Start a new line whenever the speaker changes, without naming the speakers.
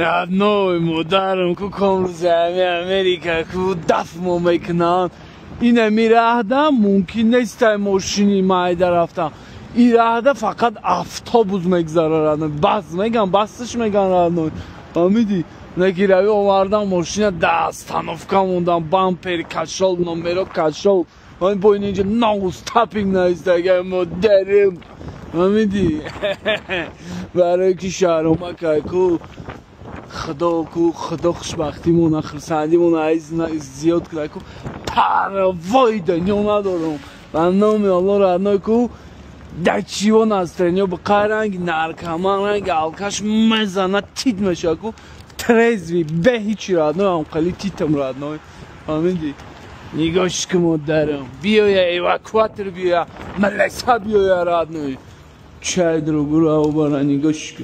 родной модарم ку комрузами Америка ку дафмо мекнан اینه میرهدم ممکن نیست ماشینی مایده رفتم این رهده فقط افتابوز مگذاره ردنوی بس میگم بسش میگن ردنوی فهمیدی نگیروی اومردم ماشین دستانوفکا موندم بامپری کشال نمبرو کشال من باید اینجا نو استاپینگ نیستگه مدرم فهمیدی برای که شهرما که کو خدا خوشبختیمون آخر سندیمون عیز زیاد کرده کو پروای دنیا ندارم من نامی الله رادنای کو در چیوان از ترینیا بقای رنگ نرکمان رنگ الکش مزانه تید میشه کو ترزوی به هیچی رادنای هم قلی تیتم رادنای فهمیدی نگاش که مدرم بیایا ایواکواتر بیایا ملکسا بیایا رادنای چای درو گروه او برا نگاش که